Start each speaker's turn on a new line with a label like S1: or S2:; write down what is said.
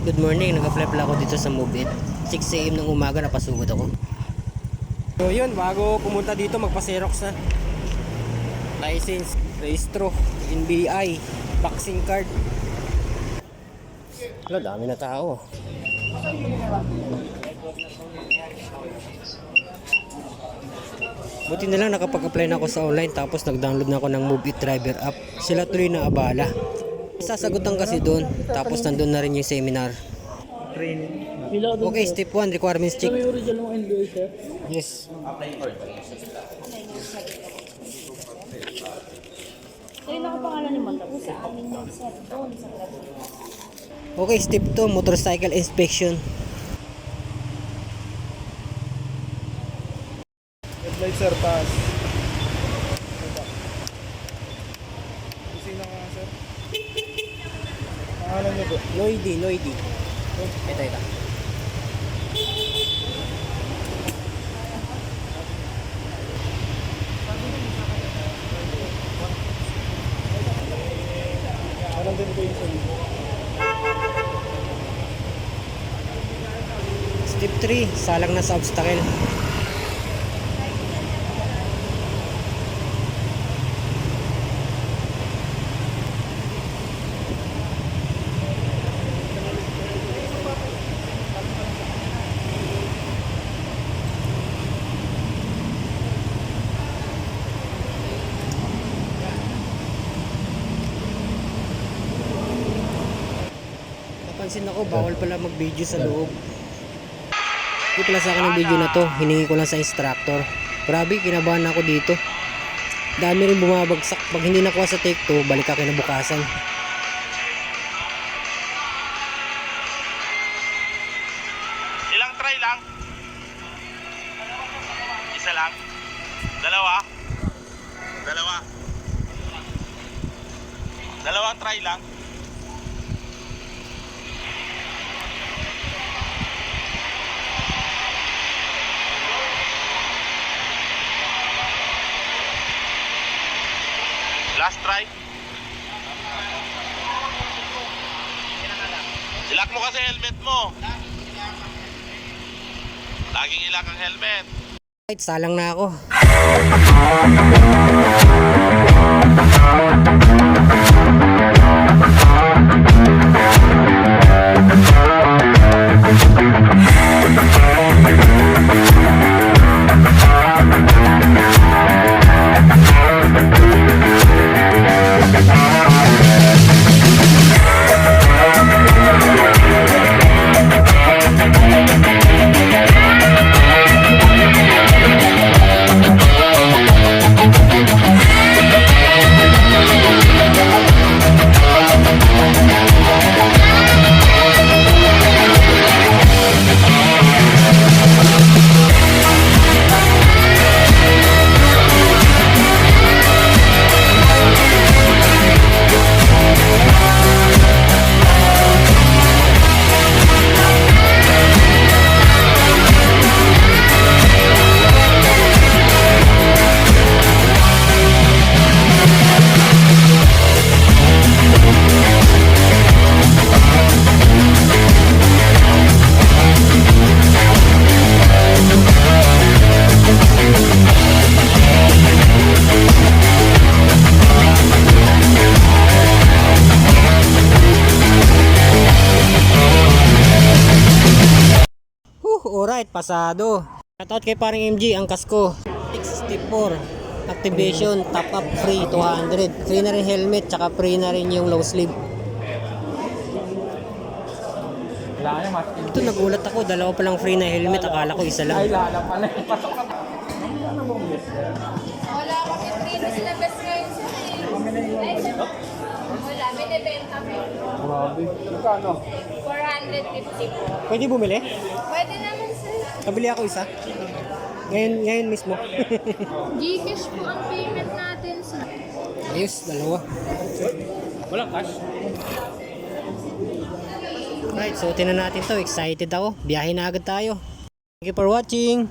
S1: Good morning, nag-apply pala ako dito sa Move It. 6 AM ng umaga napasugod ako. So yun, bago pumunta dito magpa-xerox na. License, registro, NBI, vaccine card. Wala, dami na tao. Buti na lang nakapag-apply na ako sa online tapos nag-download na ako ng Move It driver app. Sila tuloy na abala. Sasagutan kasi doon, tapos nandun na rin yung seminar. Okay, step 1, requirements check. Yes. Okay, step 2, motorcycle inspection.
S2: Headlight sir, taas. Kusina ka sir. Pangalan niyo po?
S1: Noidi. Ito.
S2: Anong din po yung sabi?
S1: Step 3, salang na sa obstacle. Napansin ako, bawal pala mag-video sa loob. Hindi pala sa akin ang video na to, hiningi ko lang sa instructor. Grabe, kinabahan ako dito. Dami rin bumabagsak. Pag hindi nakuha sa take 2, balik ka kinabukasan.
S3: Ilang try lang? Isa lang? Dalawa? Dalawang try lang? Last try? Ilak mo kasi helmet mo. Laging ilak ang helmet.
S1: Right, salang na ako. Alright, pasado. Shoutout kay paring MG, ang kasko. Step 4, activation, top up free 200. Free na rin helmet, tsaka free na rin yung low sleeve. Ito nagulat ako, dalawa palang free na helmet, akala ko isa lang.
S4: Wala kasi free na sila best ngayon sa wala, may debenta ko.
S2: Grabe. Magkano?
S4: 450 po.
S1: Pwede bumili?
S4: Pwede naman sir.
S1: Pabili ako isa. Ngayon mismo.
S4: Gcash po ang payment natin sir.
S1: Ayos, dalawa.
S2: Walang cash?
S1: Right, so tinan natin to. Excited ako. Biyahe na agad tayo. Thank you for watching.